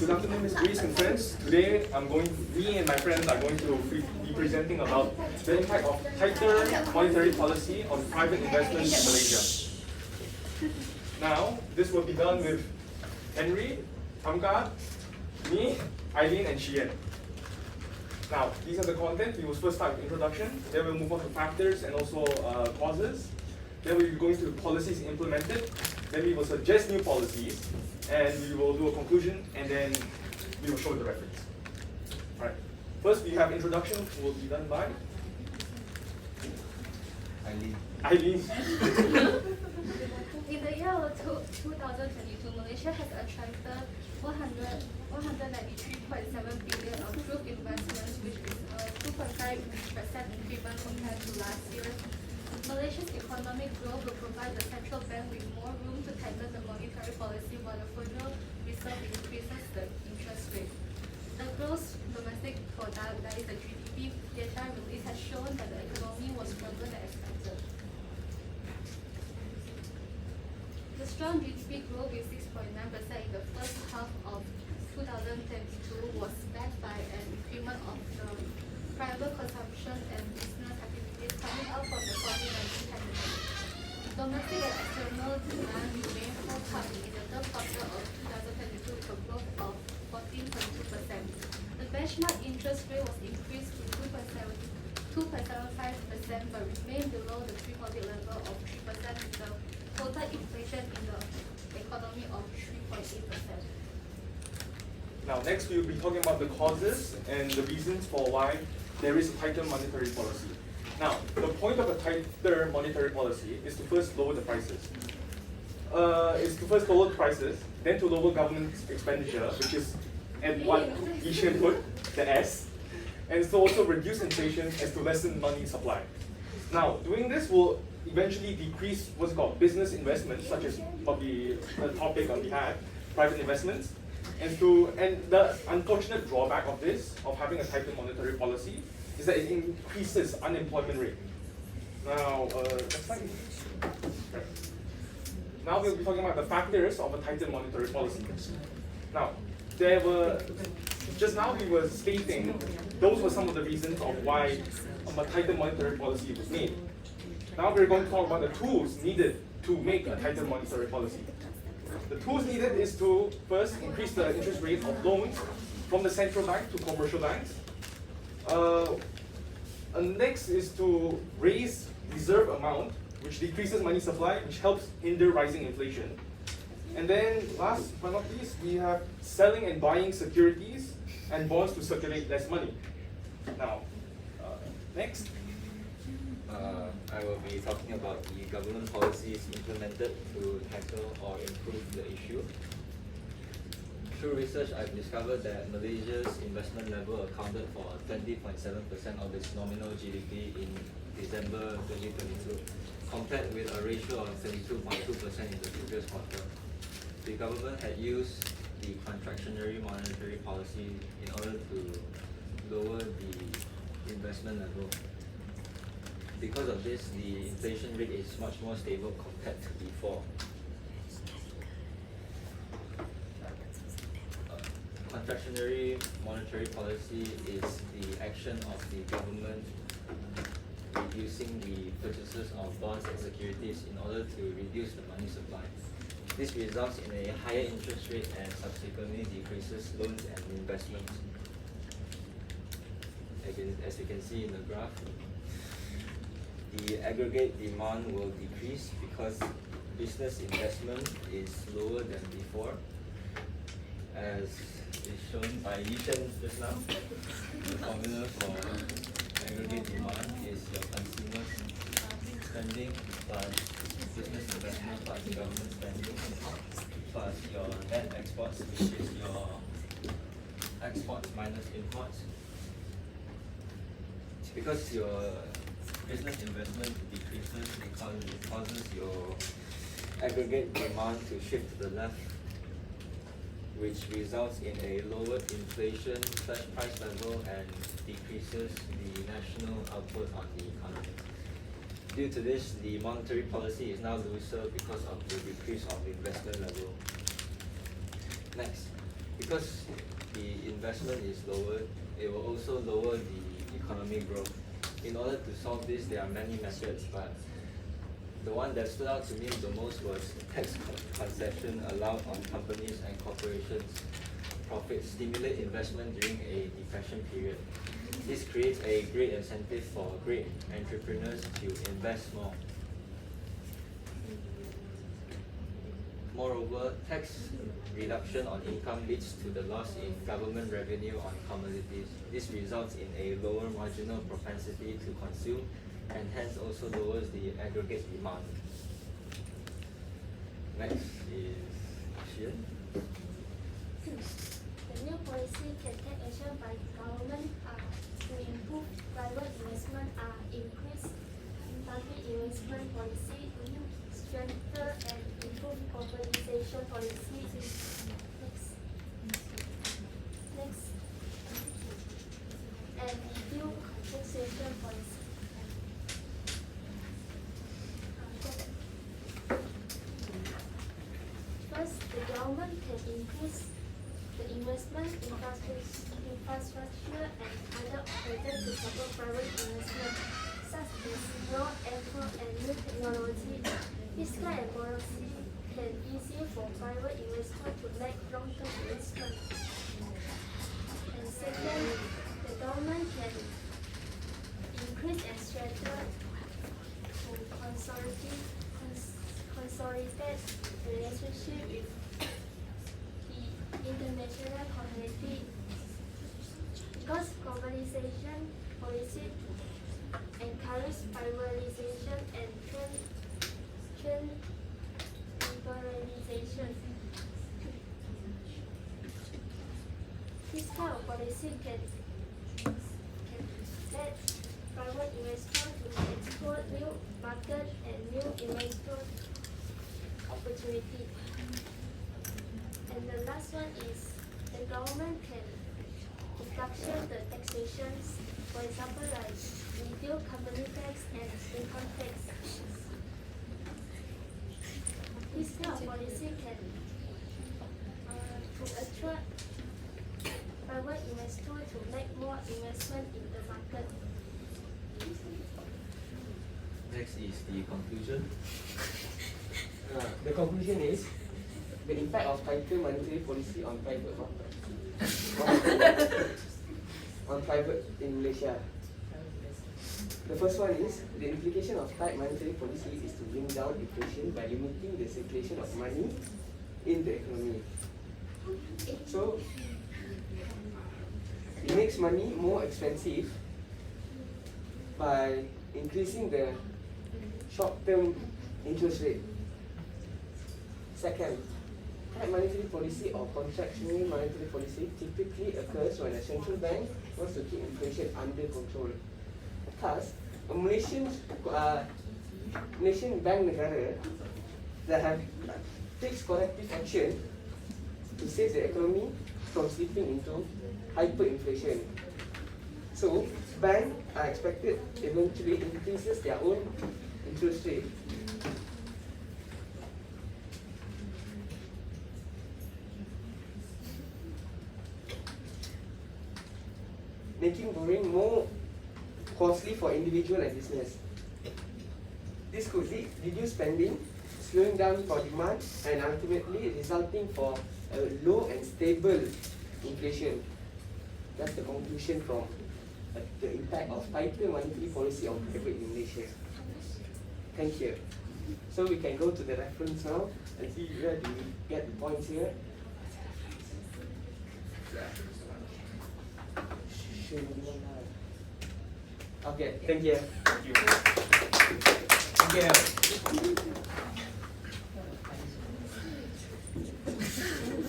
Good afternoon, Ms. Breeze and friends. Today, me and my friends are going to be presenting about the impact of tighter monetary policy on private investments in Malaysia. Now, this will be done with Henry, Hamka, me, Eileen, and Shian. Now, these are the content. We will first start with introduction, then we'll move on to factors and also causes. Then we'll be going to policies implemented. Then we will suggest new policies, and we will do a conclusion, and then we will show the reference. All right. First, we have introduction, which will be done by Eileen. Eileen. In the year of 2022, Malaysia has attracted 193.7 billion of group investments, which is a 2.5% increment compared to last year. Malaysia's economic growth will provide the central bank with more room to tighten the monetary policy while the Federal Reserve increases the interest rate. The gross domestic product, that is the GDP data release, has shown that the economy was stronger than expected. The strong GDP growth with 6.9% in the first half of 2022 was backed by an increment of the private consumption and business activities coming out from the COVID-19 pandemic. Domestic and external demand remained hot in the third quarter of 2022 with a growth of 14.2%. The benchmark interest rate was increased to 2.75%, but remained below the pre-COVID level of 3%, with the total inflation in the economy of 3.8%. Now, next we will be talking about the causes and the reasons for why there is a tighter monetary policy. Now, the point of a tighter monetary policy is to first lower the prices. Then to lower government expenditure, which is at what Yishan put, the S, and so also reduce inflation as to lessen money supply. Now, doing this will eventually decrease what's called business investments, such as probably the topic we had, private investments. And the unfortunate drawback of this, of having a tighter monetary policy, is that it increases unemployment rate. Now, next slide. Now we'll be talking about the factors of a tighter monetary policy. Now, just now we were stating those were some of the reasons of why a tighter monetary policy was made. Now we're going to talk about the tools needed to make a tighter monetary policy. The tools needed is to first increase the interest rate of loans from the central bank to commercial banks. Next is to raise reserve amount, which decreases money supply, which helps hinder rising inflation. And then last but not least, we have selling and buying securities and bonds to circulate less money. Now, next. I will be talking about the government policies implemented to tackle or improve the issue. Through research, I've discovered that Malaysia's investment level accounted for 20.7% of its nominal GDP in December 2022, compared with a ratio of 32.2% in the previous quarter. The government had used the contractionary monetary policy in order to lower the investment level. Because of this, the inflation rate is much more stable compared to before. Contractionary monetary policy is the action of the government reducing the purchases of bonds and securities in order to reduce the money supply. This results in a higher interest rate and subsequently decreases loans and investments. As you can see in the graph, the aggregate demand will decrease because business investment is lower than before, as is shown by Yishan just now. The formula for aggregate demand is your consumer spending plus business investment plus government spending plus your net exports, which is your exports minus imports. Because your business investment decreases, it causes your aggregate demand to shift to the left, which results in a lower inflation price level and decreases the national output on the economy. Due to this, the monetary policy is now looser because of the decrease of the investment level. Next, because the investment is lowered, it will also lower the economic growth. In order to solve this, there are many methods, but the one that stood out to me the most was tax concession allowed on companies and corporations' profits stimulate investment during a depression period. This creates a great incentive for great entrepreneurs to invest more. Moreover, tax reduction on income leads to the loss in government revenue on commodities. This results in a lower marginal propensity to consume and hence also lowers the aggregate demand. Next is Xian. The new policy can take action by government to improve private investment, increase public investment policy, strengthen and improve globalization policy. Next, and review taxation policy. First, the government can increase the investment infrastructure and other operators to support private investment, such as road, airport, and new technology. Fiscal and policy can easier for private investors to make long-term investment. And second, the government can increase and strengthen to consolidate the relationship with the international community, because globalization policy encourages privatization and trade liberalization. Fiscal policy can let private investors to explore new markets and new investment opportunity. And the last one is the government can reduction the taxations, for example like reduce company tax and income tax. Fiscal policy can to attract private investors to make more investment in the market. Next is the conclusion. The conclusion is the impact of tighter monetary policy on private on private in Malaysia. The first one is the implication of tight monetary policy is to bring down inflation by limiting the circulation of money in the economy. So it makes money more expensive by increasing the short-term interest rate. Second, tight monetary policy or contractionary monetary policy typically occurs when a central bank wants to keep inflation under control. Thus, a Malaysian bank negara that have takes corrective action to save the economy from slipping into hyperinflation. So, banks are expected eventually increases their own interest rate. Making borrowing more costly for individual and business. This could reduce spending, slowing down for demand, and ultimately resulting for a low and stable inflation. That's the conclusion from the impact of tighter monetary policy on private in Malaysia. Thank you. So we can go to the reference now and see where do we get the points here. Okay, thank you. Thank you. Thank you.